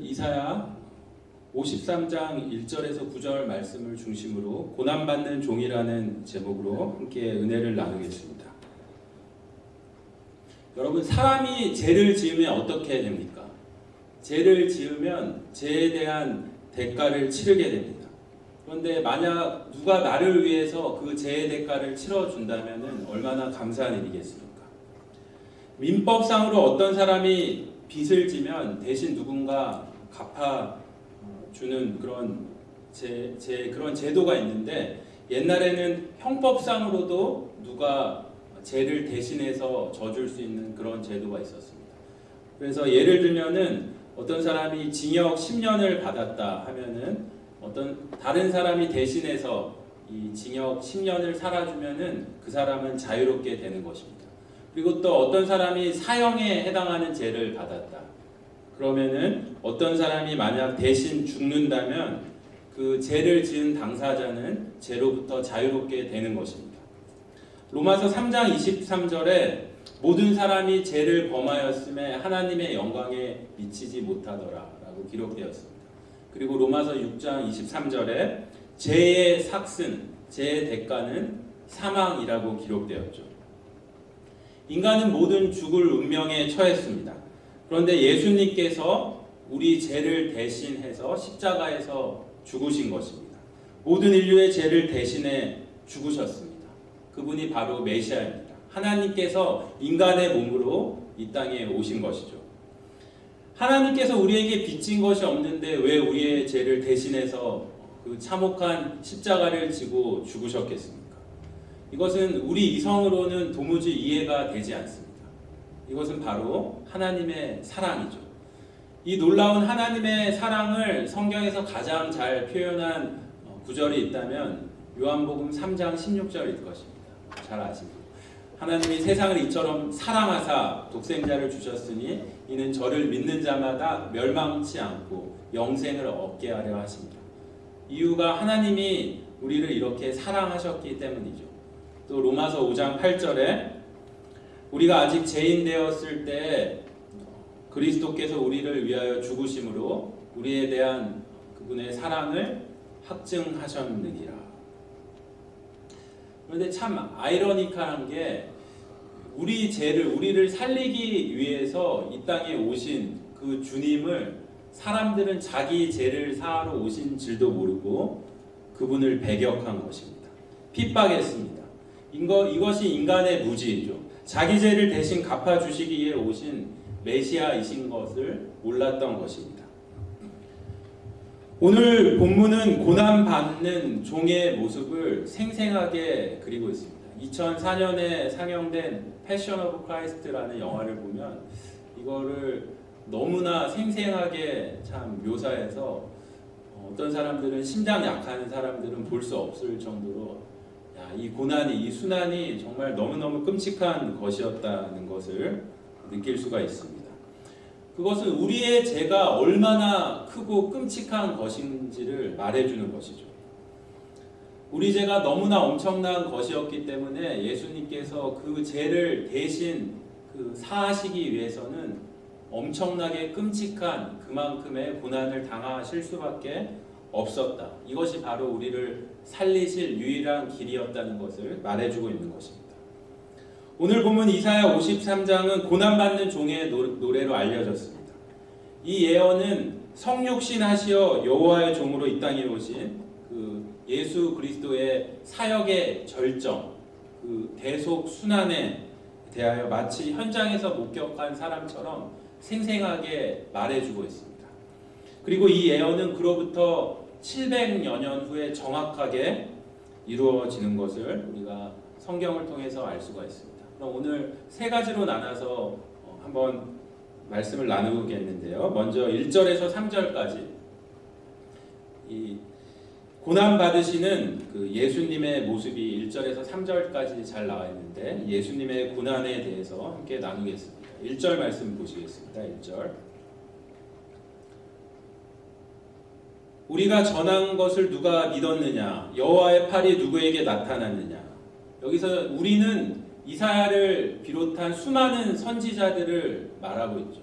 이사야 53장 1절에서 9절 말씀을 중심으로 고난받는 종이라는 제목으로 함께 은혜를 나누겠습니다. 여러분, 사람이 죄를 지으면 어떻게 됩니까? 죄를 지으면 죄에 대한 대가를 치르게 됩니다. 그런데 만약 누가 나를 위해서 그 죄의 대가를 치러준다면 얼마나 감사한 일이겠습니까? 민법상으로 어떤 사람이 빚을 지면 대신 누군가 갚아주는 그런 그런 제도가 있는데, 옛날에는 형법상으로도 누가 죄를 대신해서 져줄 수 있는 그런 제도가 있었습니다. 그래서 예를 들면은 어떤 사람이 징역 10년을 받았다 하면은 어떤 다른 사람이 대신해서 이 징역 10년을 살아주면은 그 사람은 자유롭게 되는 것입니다. 그리고 또 어떤 사람이 사형에 해당하는 죄를 받았다. 그러면은 어떤 사람이 만약 대신 죽는다면 그 죄를 지은 당사자는 죄로부터 자유롭게 되는 것입니다. 로마서 3장 23절에 모든 사람이 죄를 범하였음에 하나님의 영광에 미치지 못하더라 라고 기록되었습니다. 그리고 로마서 6장 23절에 죄의 삭슨, 죄의 대가는 사망이라고 기록되었죠. 인간은 모든 죽을 운명에 처했습니다. 그런데 예수님께서 우리 죄를 대신해서 십자가에서 죽으신 것입니다. 모든 인류의 죄를 대신해 죽으셨습니다. 그분이 바로 메시아입니다. 하나님께서 인간의 몸으로 이 땅에 오신 것이죠. 하나님께서 우리에게 빚진 것이 없는데 왜 우리의 죄를 대신해서 그 참혹한 십자가를 지고 죽으셨겠습니까? 이것은 우리 이성으로는 도무지 이해가 되지 않습니다. 이것은 바로 하나님의 사랑이죠. 이 놀라운 하나님의 사랑을 성경에서 가장 잘 표현한 구절이 있다면 요한복음 3장 16절일 것입니다. 잘 아시죠? 하나님이 세상을 이처럼 사랑하사 독생자를 주셨으니 이는 저를 믿는 자마다 멸망치 않고 영생을 얻게 하려 하십니다. 이유가 하나님이 우리를 이렇게 사랑하셨기 때문이죠. 또 로마서 5장 8절에 우리가 아직 죄인 되었을 때 그리스도께서 우리를 위하여 죽으심으로 우리에 대한 그분의 사랑을 확증하셨느니라. 그런데 참 아이러니컬한 게 우리를 살리기 위해서 이 땅에 오신 그 주님을 사람들은 자기 죄를 사하러 오신 줄도 모르고 그분을 배격한 것입니다. 핍박했습니다. 이것이 인간의 무지이죠. 자기 죄를 대신 갚아주시기 위해 오신 메시아이신 것을 몰랐던 것입니다. 오늘 본문은 고난받는 종의 모습을 생생하게 그리고 있습니다. 2004년에 상영된 패션 오브 크라이스트라는 영화를 보면 이거를 너무나 생생하게 참 묘사해서 어떤 사람들은 심장 약한 사람들은 볼 수 없을 정도로 이 고난이, 이 순환이 정말 너무너무 끔찍한 것이었다는 것을 느낄 수가 있습니다. 그것은 우리의 죄가 얼마나 크고 끔찍한 것인지를 말해주는 것이죠. 우리 죄가 너무나 엄청난 것이었기 때문에 예수님께서 그 죄를 대신 사하시기 위해서는 엄청나게 끔찍한 그만큼의 고난을 당하실 수밖에 없었다. 이것이 바로 우리를 살리실 유일한 길이었다는 것을 말해주고 있는 것입니다. 오늘 보면 이사야 53장은 고난받는 종의 노래로 알려졌습니다. 이 예언은 성육신 하시어 여호와의 종으로 이 땅에 오신 그 예수 그리스도의 사역의 절정, 그 대속 순환에 대하여 마치 현장에서 목격한 사람처럼 생생하게 말해주고 있습니다. 그리고 이 예언은 그로부터 700여 년 후에 정확하게 이루어지는 것을 우리가 성경을 통해서 알 수가 있습니다. 그럼 오늘 세 가지로 나눠서 한번 말씀을 나누겠는데요. 먼저 1절에서 3절까지 이 고난받으시는 그 예수님의 모습이 1절에서 3절까지 잘 나와 있는데 예수님의 고난에 대해서 함께 나누겠습니다. 1절 말씀 보시겠습니다. 1절. 우리가 전한 것을 누가 믿었느냐? 여호와의 팔이 누구에게 나타났느냐? 여기서 우리는 이사야를 비롯한 수많은 선지자들을 말하고 있죠.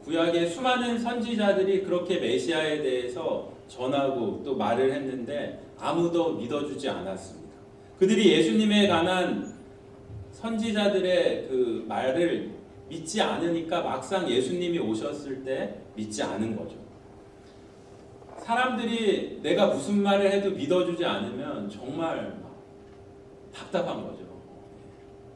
구약의 수많은 선지자들이 그렇게 메시아에 대해서 전하고 또 말을 했는데 아무도 믿어주지 않았습니다. 그들이 예수님에 관한 선지자들의 그 말을 믿지 않으니까 막상 예수님이 오셨을 때 믿지 않은 거죠. 사람들이 내가 무슨 말을 해도 믿어주지 않으면 정말 답답한 거죠.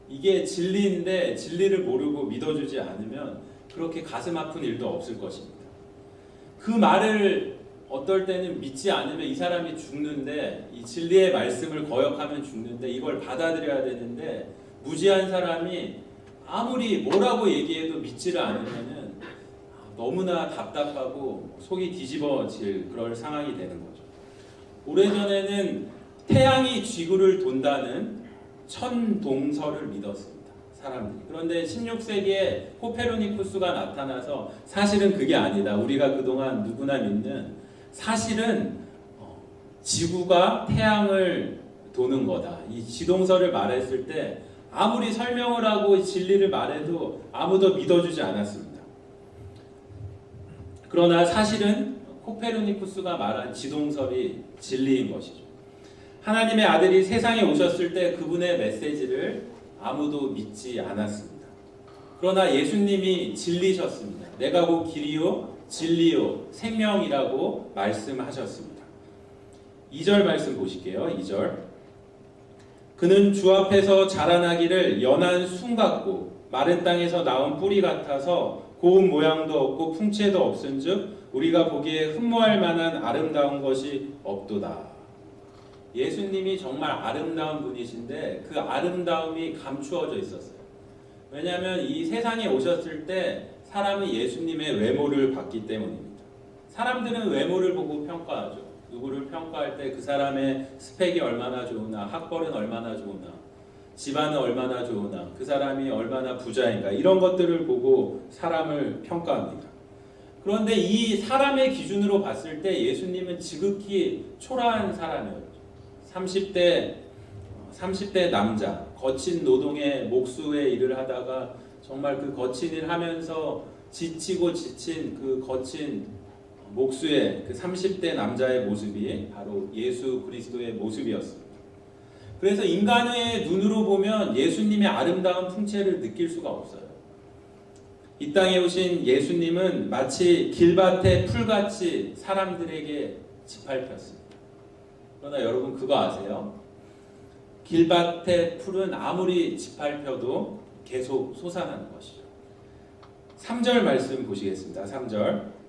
이게 진리인데 진리를 모르고 믿어주지 않으면 그렇게 가슴 아픈 일도 없을 것입니다. 그 말을 어떨 때는 믿지 않으면 이 사람이 죽는데, 이 진리의 말씀을 거역하면 죽는데 이걸 받아들여야 되는데 무지한 사람이 아무리 뭐라고 얘기해도 믿지를 않으면은 너무나 답답하고 속이 뒤집어질 그럴 상황이 되는 거죠. 오래전에는 태양이 지구를 돈다는 천동설을 믿었습니다, 사람들이. 그런데 16세기에 코페르니쿠스가 나타나서 사실은 그게 아니다, 우리가 그동안 누구나 믿는 사실은 지구가 태양을 도는 거다, 이 지동설을 말했을 때 아무리 설명을 하고 진리를 말해도 아무도 믿어주지 않았습니다. 그러나 사실은 코페르니쿠스가 말한 지동설이 진리인 것이죠. 하나님의 아들이 세상에 오셨을 때 그분의 메시지를 아무도 믿지 않았습니다. 그러나 예수님이 진리셨습니다. 내가 곧 길이요 진리요 생명이라고 말씀하셨습니다. 2절 말씀 보실게요. 2절. 그는 주 앞에서 자라나기를 연한 순 같고 마른 땅에서 나온 뿌리 같아서 고운 모양도 없고 풍채도 없은즉 우리가 보기에 흠모할 만한 아름다운 것이 없도다. 예수님이 정말 아름다운 분이신데 그 아름다움이 감추어져 있었어요. 왜냐하면 이 세상에 오셨을 때 사람은 예수님의 외모를 봤기 때문입니다. 사람들은 외모를 보고 평가하죠. 누구를 평가할 때 그 사람의 스펙이 얼마나 좋으나, 학벌은 얼마나 좋으나, 집안은 얼마나 좋으나, 그 사람이 얼마나 부자인가, 이런 것들을 보고 사람을 평가합니다. 그런데 이 사람의 기준으로 봤을 때 예수님은 지극히 초라한 사람이었죠. 30대 남자, 거친 노동의 목수의 일을 하다가 정말 그 거친 일 하면서 지치고 지친 그 거친 목수의 그 30대 남자의 모습이 바로 예수 그리스도의 모습이었습니다. 그래서 인간의 눈으로 보면 예수님의 아름다운 풍채를 느낄 수가 없어요. 이 땅에 오신 예수님은 마치 길밭의 풀같이 사람들에게 짓밟혔습니다. 그러나 여러분 그거 아세요? 길밭의 풀은 아무리 짓밟혀도 계속 솟아나는 것이죠. 3절 말씀 보시겠습니다. 3절.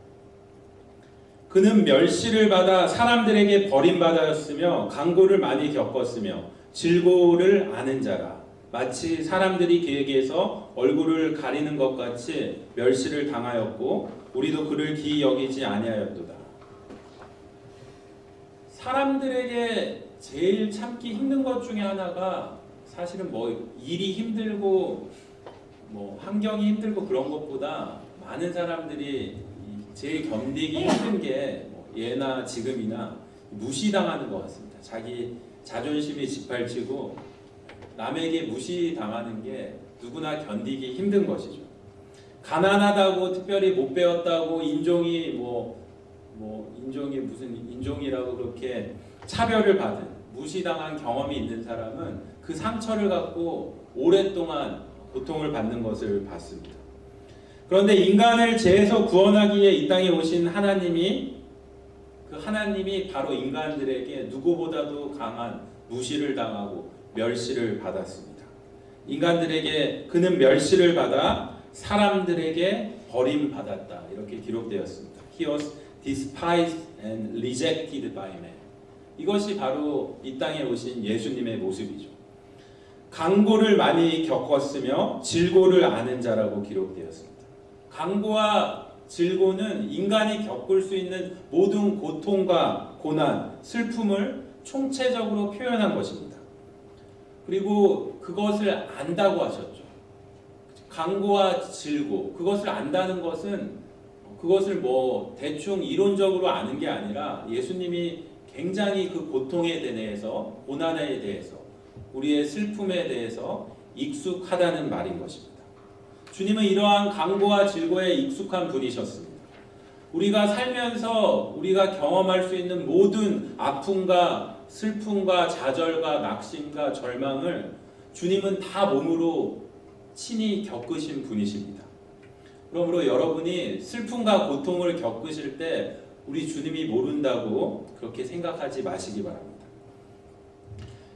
그는 멸시를 받아 사람들에게 버림받았으며 강고를 많이 겪었으며 질고를 아는 자라. 마치 사람들이 그에게서 얼굴을 가리는 것 같이 멸시를 당하였고 우리도 그를 기이 여기지 아니하였도다. 사람들에게 제일 참기 힘든 것 중에 하나가 사실은 일이 힘들고 환경이 힘들고 그런 것보다 많은 사람들이 제일 견디기 힘든 게 예나 지금이나 무시당하는 것 같습니다. 자기 자존심이 짓밟히고 남에게 무시당하는 게 누구나 견디기 힘든 것이죠. 가난하다고 특별히 못 배웠다고 인종이 인종이 무슨 인종이라고 그렇게 차별을 받은 무시당한 경험이 있는 사람은 그 상처를 갖고 오랫동안 고통을 받는 것을 봤습니다. 그런데 인간을 죄에서 구원하기에 이 땅에 오신 하나님이 바로 인간들에게 누구보다도 강한 무시를 당하고 멸시를 받았습니다. 인간들에게 그는 멸시를 받아 사람들에게 버림받았다, 이렇게 기록되었습니다. He was despised and rejected by men. 이것이 바로 이 땅에 오신 예수님의 모습이죠. 강고를 많이 겪었으며 질고를 아는 자라고 기록되었습니다. 강고와 질고는 인간이 겪을 수 있는 모든 고통과 고난, 슬픔을 총체적으로 표현한 것입니다. 그리고 그것을 안다고 하셨죠. 강고와 질고, 그것을 안다는 것은 그것을 대충 이론적으로 아는 게 아니라 예수님이 굉장히 그 고통에 대해서, 고난에 대해서, 우리의 슬픔에 대해서 익숙하다는 말인 것입니다. 주님은 이러한 강고와 질고에 익숙한 분이셨습니다. 우리가 살면서 우리가 경험할 수 있는 모든 아픔과 슬픔과 좌절과 낙심과 절망을 주님은 다 몸으로 친히 겪으신 분이십니다. 그러므로 여러분이 슬픔과 고통을 겪으실 때 우리 주님이 모른다고 그렇게 생각하지 마시기 바랍니다.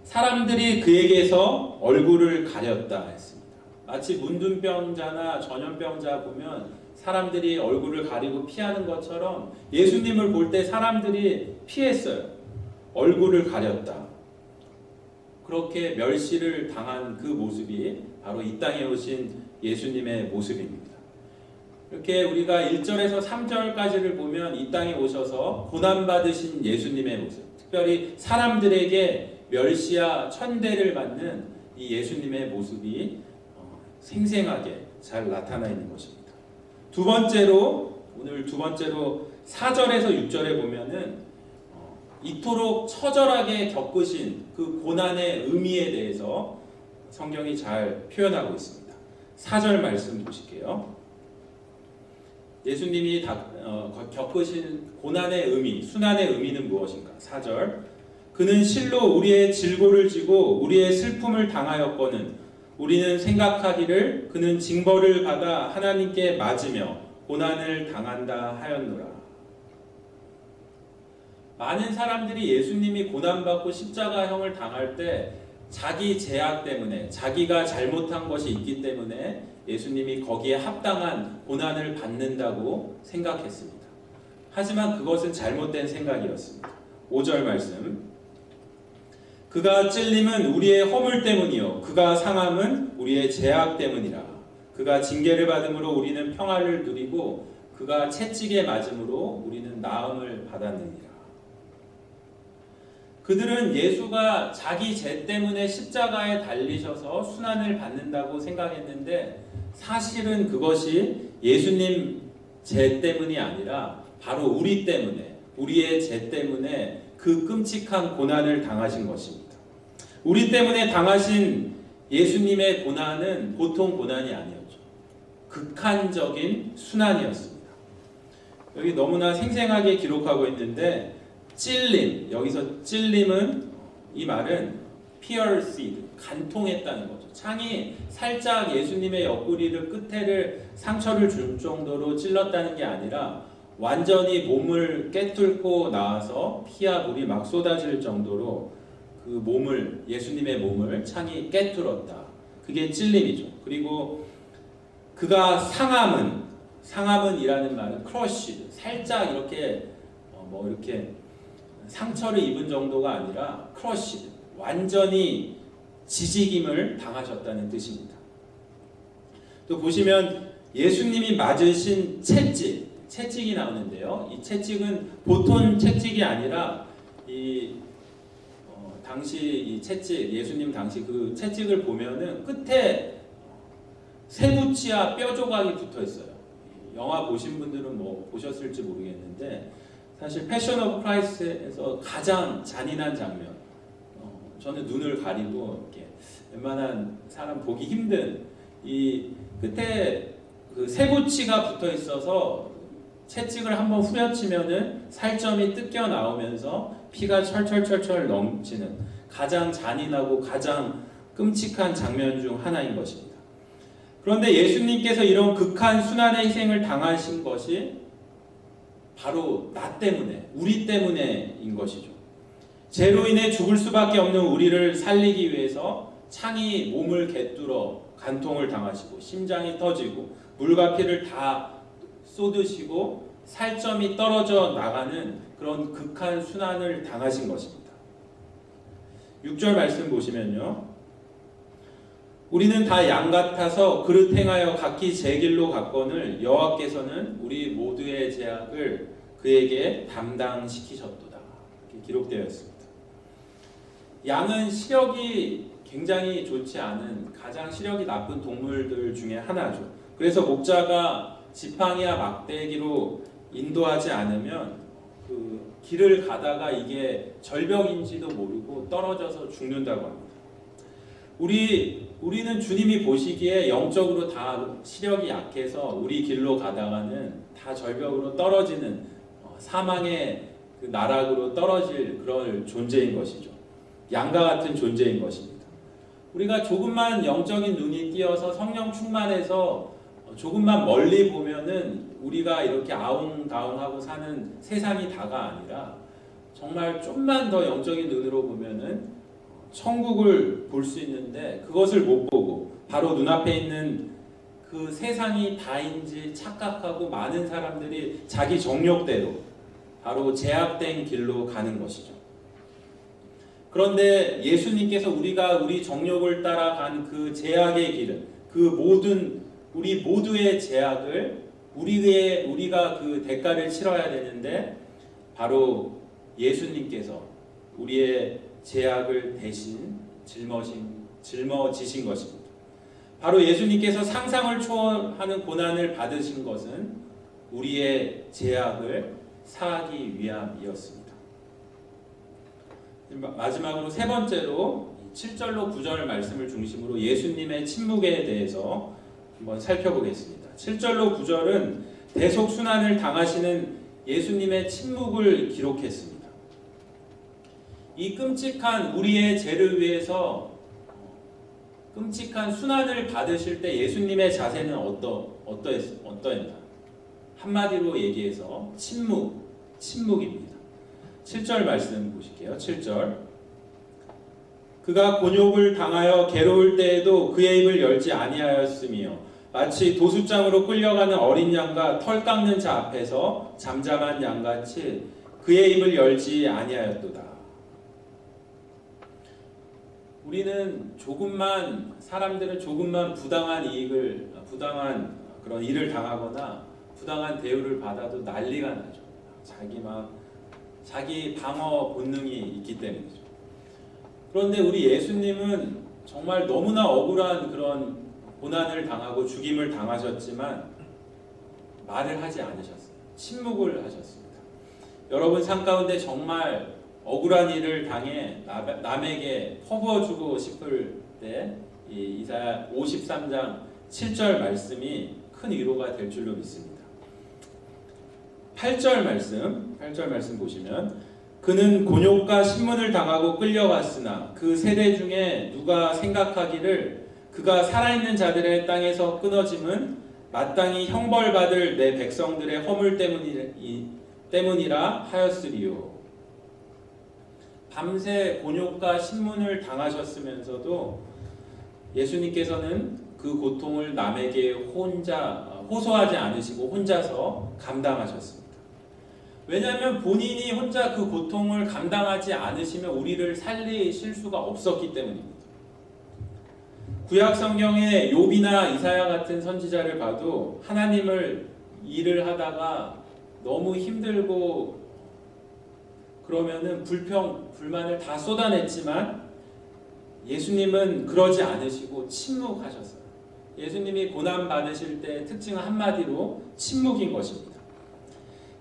사람들이 그에게서 얼굴을 가렸다 했습니다. 마치 문둥병자나 전염병자 보면 사람들이 얼굴을 가리고 피하는 것처럼 예수님을 볼 때 사람들이 피했어요. 얼굴을 가렸다. 그렇게 멸시를 당한 그 모습이 바로 이 땅에 오신 예수님의 모습입니다. 이렇게 우리가 1절에서 3절까지를 보면 이 땅에 오셔서 고난받으신 예수님의 모습, 특별히 사람들에게 멸시와 천대를 받는 이 예수님의 모습이 생생하게 잘 나타나 있는 것입니다. 오늘 두 번째로 4절에서 6절에 보면은 이토록 처절하게 겪으신 그 고난의 의미에 대해서 성경이 잘 표현하고 있습니다. 4절 말씀 보실게요. 예수님이 겪으신 고난의 의미, 순환의 의미는 무엇인가? 4절. 그는 실로 우리의 질고를 지고 우리의 슬픔을 당하였거늘 우리는 생각하기를 그는 징벌을 받아 하나님께 맞으며 고난을 당한다 하였노라. 많은 사람들이 예수님이 고난받고 십자가형을 당할 때 자기 죄악 때문에 자기가 잘못한 것이 있기 때문에 예수님이 거기에 합당한 고난을 받는다고 생각했습니다. 하지만 그것은 잘못된 생각이었습니다. 5절 말씀. 그가 찔림은 우리의 허물 때문이요 그가 상함은 우리의 죄악 때문이라. 그가 징계를 받음으로 우리는 평화를 누리고 그가 채찍에 맞음으로 우리는 나음을 받았느니라. 그들은 예수가 자기 죄 때문에 십자가에 달리셔서 순환을 받는다고 생각했는데 사실은 그것이 예수님 죄 때문이 아니라 바로 우리 때문에, 우리의 죄 때문에 그 끔찍한 고난을 당하신 것입니다. 우리 때문에 당하신 예수님의 고난은 보통 고난이 아니었죠. 극한적인 순환이었습니다. 여기 너무나 생생하게 기록하고 있는데 찔림, 여기서 찔림은 이 말은 pierced, 간통했다는 거죠. 창이 살짝 예수님의 옆구리를 끝에를 상처를 줄 정도로 찔렀다는 게 아니라 완전히 몸을 깨뚫고 나와서 피와 물이 막 쏟아질 정도로 그 몸을, 예수님의 몸을 창이 깨뚫었다. 그게 찔림이죠. 그리고 그가 상함은이라는 말은 crushed, 살짝 이렇게 이렇게 상처를 입은 정도가 아니라 crushed, 완전히 지지김을 당하셨다는 뜻입니다. 또 보시면 예수님이 맞으신 채찍이 나오는데요. 이 채찍은 보통 채찍이 아니라 당시 이 채찍, 예수님 당시 그 채찍을 보면은 끝에 쇠붙이와 뼈 조각이 붙어 있어요. 영화 보신 분들은 보셨을지 모르겠는데 사실 패션 오브 크라이스트에서 가장 잔인한 장면, 저는 눈을 가리고 이렇게 웬만한 사람 보기 힘든 이 끝에 그 쇠붙이가 붙어 있어서 채찍을 한번 후려치면은 살점이 뜯겨 나오면서 피가 철철철철 넘치는 가장 잔인하고 가장 끔찍한 장면 중 하나인 것입니다. 그런데 예수님께서 이런 극한 순환의 희생을 당하신 것이 바로 나 때문에, 우리 때문에인 것이죠. 죄로 인해 죽을 수밖에 없는 우리를 살리기 위해서 창이 몸을 개뚫어 간통을 당하시고 심장이 터지고 물과 피를 다 쏟으시고 살점이 떨어져 나가는 그런 극한 순환을 당하신 것입니다. 6절 말씀 보시면요. 우리는 다 양 같아서 그릇 행하여 각기 제 길로 갔거늘 여호와께서는 우리 모두의 죄악을 그에게 담당시키셨도다. 이렇게 기록되어 있습니다. 양은 시력이 굉장히 좋지 않은 가장 시력이 나쁜 동물들 중에 하나죠. 그래서 목자가 지팡이와 막대기로 인도하지 않으면 그 길을 가다가 이게 절벽인지도 모르고 떨어져서 죽는다고 합니다. 우리는 주님이 보시기에 영적으로 다 시력이 약해서 우리 길로 가다가는 다 절벽으로 떨어지는 사망의 그 나락으로 떨어질 그런 존재인 것이죠. 양과 같은 존재인 것입니다. 우리가 조금만 영적인 눈이 띄어서 성령 충만해서 조금만 멀리 보면은 우리가 이렇게 아웅다웅하고 사는 세상이 다가 아니라 정말 좀만 더 영적인 눈으로 보면은 천국을 볼 수 있는데 그것을 못 보고 바로 눈앞에 있는 그 세상이 다인지 착각하고 많은 사람들이 자기 정욕대로 바로 제약된 길로 가는 것이죠. 그런데 예수님께서 우리가 우리 정욕을 따라간 그 제약의 길은 우리 모두의 제약을 우리가 그 대가를 치러야 되는데 바로 예수님께서 우리의 제약을 대신 짊어지신 것입니다. 바로 예수님께서 상상을 초월하는 고난을 받으신 것은 우리의 제약을 사하기 위함이었습니다. 마지막으로 세 번째로 7절로 9절 말씀을 중심으로 예수님의 침묵에 대해서 한번 살펴보겠습니다. 7절로 9절은 대속순환을 당하시는 예수님의 침묵을 기록했습니다. 이 끔찍한 우리의 죄를 위해서 끔찍한 순환을 받으실 때 예수님의 자세는 어떠했나? 한마디로 얘기해서 침묵입니다. 7절 말씀 보실게요. 7절. 그가 곤욕을 당하여 괴로울 때에도 그의 입을 열지 아니하였으며 마치 도수장으로 끌려가는 어린 양과 털 깎는 자 앞에서 잠잠한 양같이 그의 입을 열지 아니하였도다. 사람들은 조금만 부당한 그런 일을 당하거나 부당한 대우를 받아도 난리가 나죠. 자기 방어 본능이 있기 때문이죠. 그런데 우리 예수님은 정말 너무나 억울한 그런 고난을 당하고 죽임을 당하셨지만 말을 하지 않으셨어요. 침묵을 하셨습니다. 여러분 삶 가운데 정말 억울한 일을 당해 남에게 퍼부어주고 싶을 때 이 이사야 53장 7절 말씀이 큰 위로가 될 줄로 믿습니다. 8절 말씀 보시면 그는 곤욕과 신문을 당하고 끌려갔으나 그 세대 중에 누가 생각하기를 그가 살아있는 자들의 땅에서 끊어짐은 마땅히 형벌받을 내 백성들의 허물 때문이라 하였으리요. 밤새 곤욕과 신문을 당하셨으면서도 예수님께서는 그 고통을 남에게 호소하지 않으시고 혼자서 감당하셨습니다. 왜냐하면 본인이 혼자 그 고통을 감당하지 않으시면 우리를 살리실 수가 없었기 때문입니다. 구약 성경의 욥이나 이사야 같은 선지자를 봐도 하나님을 일을 하다가 너무 힘들고 그러면은 불만을 다 쏟아냈지만 예수님은 그러지 않으시고 침묵하셨어요. 예수님이 고난 받으실 때 특징은 한마디로 침묵인 것입니다.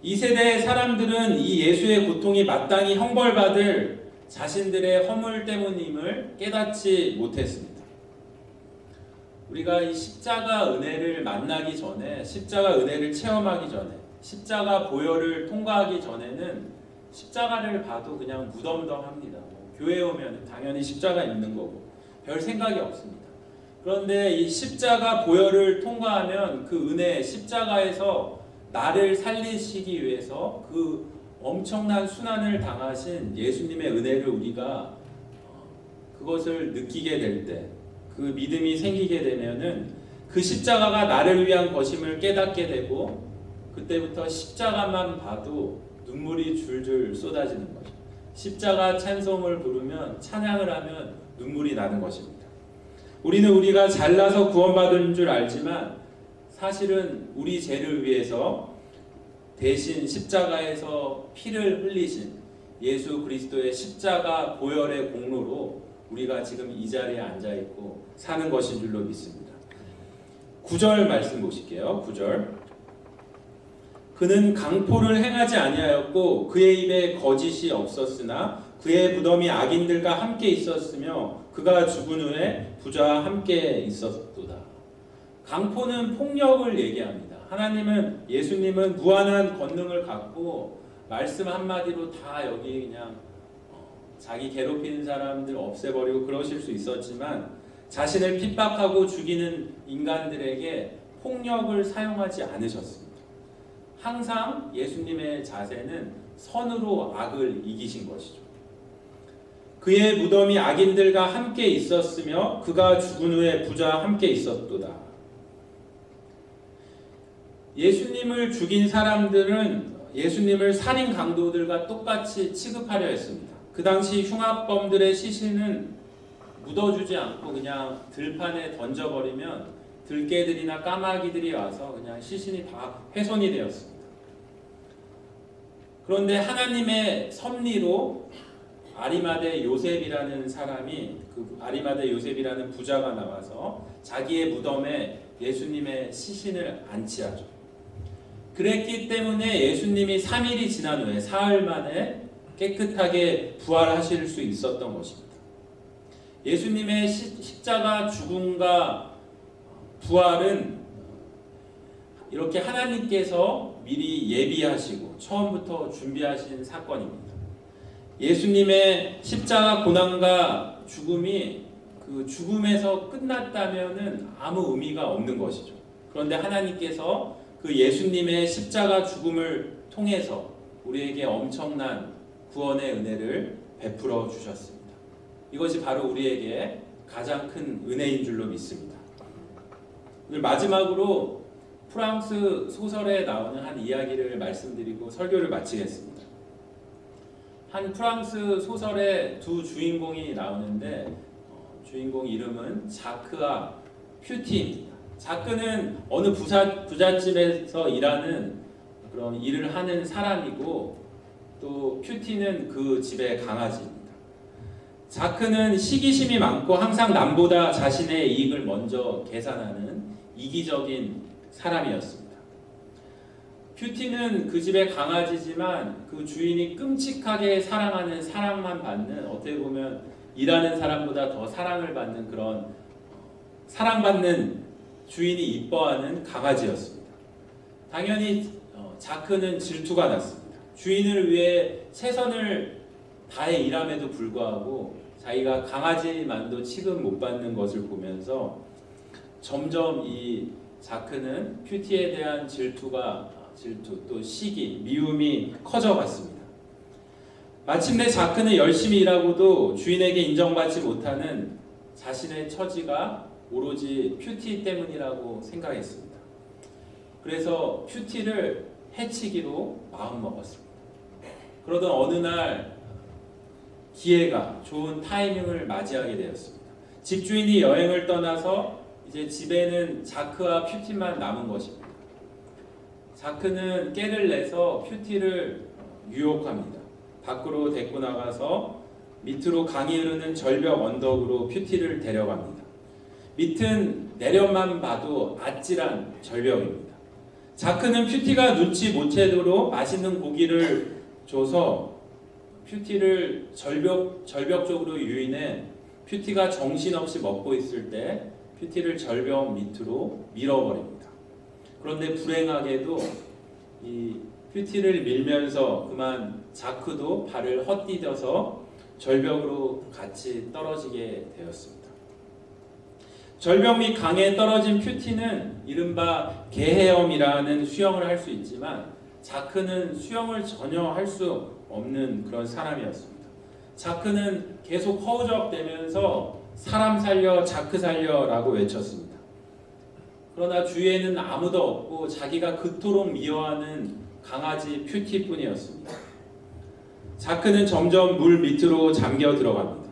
이 세대의 사람들은 이 예수의 고통이 마땅히 형벌받을 자신들의 허물 때문임을 깨닫지 못했습니다. 우리가 이 십자가 은혜를 만나기 전에, 십자가 은혜를 체험하기 전에, 십자가 보혈을 통과하기 전에는 십자가를 봐도 그냥 무덤덤합니다. 교회에 오면 당연히 십자가 있는 거고 별 생각이 없습니다. 그런데 이 십자가 보혈을 통과하면 그 은혜, 십자가에서 나를 살리시기 위해서 그 엄청난 순환을 당하신 예수님의 은혜를 우리가 그것을 느끼게 될 때, 그 믿음이 생기게 되면은 그 십자가가 나를 위한 것임을 깨닫게 되고 그때부터 십자가만 봐도 눈물이 줄줄 쏟아지는 거죠. 십자가 찬송을 부르면, 찬양을 하면 눈물이 나는 것입니다. 우리는 우리가 잘나서 구원받은 줄 알지만 사실은 우리 죄를 위해서 대신 십자가에서 피를 흘리신 예수 그리스도의 십자가 보혈의 공로로 우리가 지금 이 자리에 앉아있고 사는 것인 줄로 믿습니다. 9절 말씀 보실게요. 9절. 그는 강포를 행하지 아니하였고 그의 입에 거짓이 없었으나 그의 무덤이 악인들과 함께 있었으며 그가 죽은 후에 부자와 함께 있었도다. 강포는 폭력을 얘기합니다. 하나님은, 예수님은 무한한 권능을 갖고 말씀 한마디로 다 여기 그냥 자기 괴롭히는 사람들 없애버리고 그러실 수 있었지만 자신을 핍박하고 죽이는 인간들에게 폭력을 사용하지 않으셨습니다. 항상 예수님의 자세는 선으로 악을 이기신 것이죠. 그의 무덤이 악인들과 함께 있었으며 그가 죽은 후에 부자와 함께 있었도다. 예수님을 죽인 사람들은 예수님을 살인 강도들과 똑같이 취급하려 했습니다. 그 당시 흉악범들의 시신은 묻어주지 않고 그냥 들판에 던져버리면 들개들이나 까마귀들이 와서 그냥 시신이 다 훼손이 되었습니다. 그런데 하나님의 섭리로 아리마대 요셉이라는 사람이, 그 아리마대 요셉이라는 부자가 나와서 자기의 무덤에 예수님의 시신을 안치하죠. 그랬기 때문에 예수님이 3일이 지난 후에 사흘 만에 깨끗하게 부활하실 수 있었던 것입니다. 예수님의 십자가 죽음과 부활은 이렇게 하나님께서 미리 예비하시고 처음부터 준비하신 사건입니다. 예수님의 십자가 고난과 죽음이 그 죽음에서 끝났다면은 아무 의미가 없는 것이죠. 그런데 하나님께서 그 예수님의 십자가 죽음을 통해서 우리에게 엄청난 구원의 은혜를 베풀어 주셨습니다. 이것이 바로 우리에게 가장 큰 은혜인 줄로 믿습니다. 오늘 마지막으로 프랑스 소설에 나오는 한 이야기를 말씀드리고 설교를 마치겠습니다. 한 프랑스 소설에 두 주인공이 나오는데 주인공 이름은 자크와 퓨티입니다. 자크는 어느 부잣집에서 일하는 그런 일을 하는 사람이고 또 퓨티는 그 집의 강아지입니다. 자크는 시기심이 많고 항상 남보다 자신의 이익을 먼저 계산하는 이기적인 사람이었습니다. 퓨티는 그 집의 강아지지만 그 주인이 끔찍하게 사랑하는, 사랑만 받는, 어떻게 보면 일하는 사람보다 더 사랑을 받는 그런 사랑받는 주인이 이뻐하는 강아지였습니다. 당연히 자크는 질투가 났습니다. 주인을 위해 최선을 다해 일함에도 불구하고 자기가 강아지만도 취급 못 받는 것을 보면서 점점 이 자크는 퓨티에 대한 질투 또 시기, 미움이 커져갔습니다. 마침내 자크는 열심히 일하고도 주인에게 인정받지 못하는 자신의 처지가 오로지 퓨티 때문이라고 생각했습니다. 그래서 퓨티를 해치기로 마음먹었습니다. 그러던 어느 날 기회가, 좋은 타이밍을 맞이하게 되었습니다. 집주인이 여행을 떠나서 이제 집에는 자크와 퓨티만 남은 것입니다. 자크는 깨를 내서 퓨티를 유혹합니다. 밖으로 데리고 나가서 밑으로 강이 흐르는 절벽 언덕으로 퓨티를 데려갑니다. 밑은 내려만 봐도 아찔한 절벽입니다. 자크는 퓨티가 눈치 못 채도록 맛있는 고기를 줘서 퓨티를 절벽 쪽으로 유인해 퓨티가 정신없이 먹고 있을 때 퓨티를 절벽 밑으로 밀어버립니다. 그런데 불행하게도 이 퓨티를 밀면서 그만 자크도 발을 헛디뎌서 절벽으로 같이 떨어지게 되었습니다. 절벽 밑 강에 떨어진 퓨티는 이른바 개헤엄이라는 수영을 할 수 있지만 자크는 수영을 전혀 할 수 없는 그런 사람이었습니다. 자크는 계속 허우적대면서 사람 살려, 자크 살려라고 외쳤습니다. 그러나 주위에는 아무도 없고 자기가 그토록 미워하는 강아지 퓨티뿐이었습니다. 자크는 점점 물 밑으로 잠겨 들어갑니다.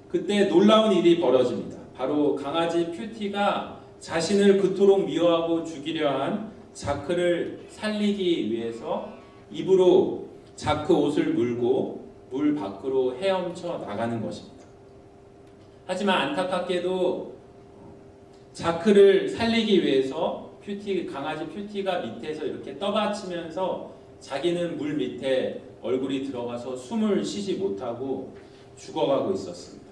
그때 놀라운 일이 벌어집니다. 바로 강아지 퓨티가 자신을 그토록 미워하고 죽이려 한 자크를 살리기 위해서 입으로 자크 옷을 물고 물 밖으로 헤엄쳐 나가는 것입니다. 하지만 안타깝게도 자크를 살리기 위해서 강아지 퓨티가 밑에서 이렇게 떠받치면서 자기는 물 밑에 얼굴이 들어가서 숨을 쉬지 못하고 죽어가고 있었습니다.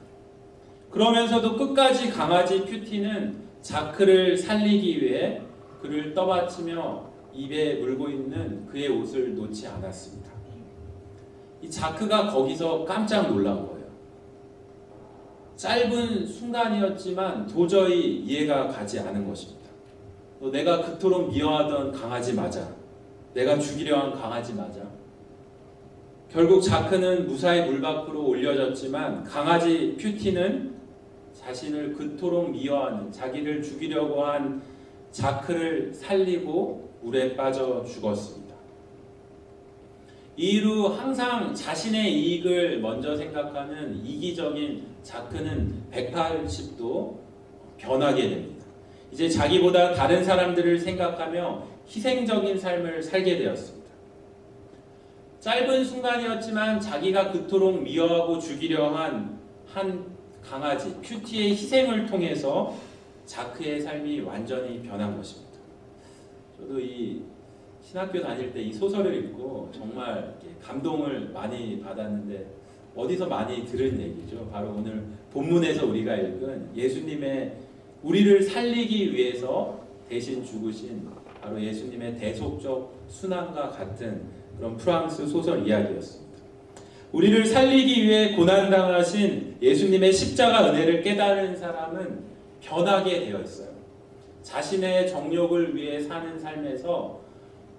그러면서도 끝까지 강아지 큐티는 자크를 살리기 위해 그를 떠받치며 입에 물고 있는 그의 옷을 놓지 않았습니다. 이 자크가 거기서 깜짝 놀란 거예요. 짧은 순간이었지만 도저히 이해가 가지 않은 것입니다. 내가 그토록 미워하던 강아지 맞아. 내가 죽이려 한 강아지 맞아. 결국 자크는 무사히 물 밖으로 올려졌지만 강아지 큐티는 자신을 그토록 미워하는, 자기를 죽이려고 한 자크를 살리고 물에 빠져 죽었습니다. 이후로 항상 자신의 이익을 먼저 생각하는 이기적인 자크는 180도 변하게 됩니다. 이제 자기보다 다른 사람들을 생각하며 희생적인 삶을 살게 되었습니다. 짧은 순간이었지만 자기가 그토록 미워하고 죽이려 한 강아지 큐티의 희생을 통해서 자크의 삶이 완전히 변한 것입니다. 저도 이 신학교 다닐 때 이 소설을 읽고 정말 감동을 많이 받았는데 어디서 많이 들은 얘기죠. 바로 오늘 본문에서 우리가 읽은 예수님의 우리를 살리기 위해서 대신 죽으신 바로 예수님의 대속적 순환과 같은 그런 프랑스 소설 이야기였습니다. 우리를 살리기 위해 고난당하신 예수님의 십자가 은혜를 깨달은 사람은 변하게 되어 있어요. 자신의 정욕을 위해 사는 삶에서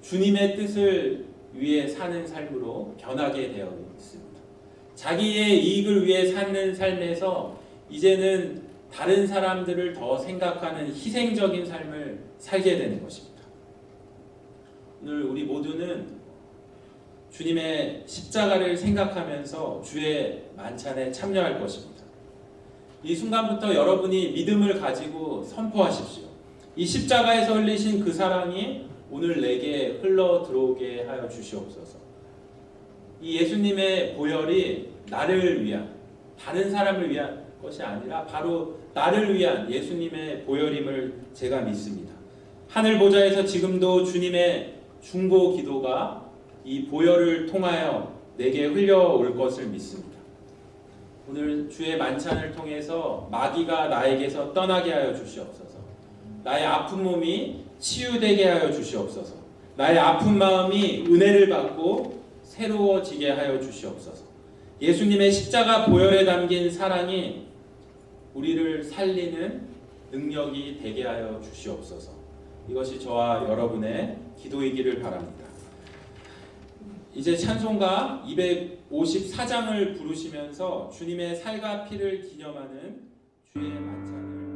주님의 뜻을 위해 사는 삶으로 변하게 되어 있습니다. 자기의 이익을 위해 사는 삶에서 이제는 다른 사람들을 더 생각하는 희생적인 삶을 살게 되는 것입니다. 오늘 우리 모두는 주님의 십자가를 생각하면서 주의 만찬에 참여할 것입니다. 이 순간부터 여러분이 믿음을 가지고 선포하십시오. 이 십자가에서 흘리신 그 사랑이 오늘 내게 흘러 들어오게 하여 주시옵소서. 이 예수님의 보혈이 나를 위한, 다른 사람을 위한 것이 아니라 바로 나를 위한 예수님의 보혈임을 제가 믿습니다. 하늘 보좌에서 지금도 주님의 중보 기도가 이 보혈을 통하여 내게 흘려올 것을 믿습니다. 오늘 주의 만찬을 통해서 마귀가 나에게서 떠나게 하여 주시옵소서. 나의 아픈 몸이 치유되게 하여 주시옵소서. 나의 아픈 마음이 은혜를 받고 새로워지게 하여 주시옵소서. 예수님의 십자가 보혈에 담긴 사랑이 우리를 살리는 능력이 되게 하여 주시옵소서. 이것이 저와 여러분의 기도이기를 바랍니다. 이제 찬송가 254장을 부르시면서 주님의 살과 피를 기념하는 주의 만찬을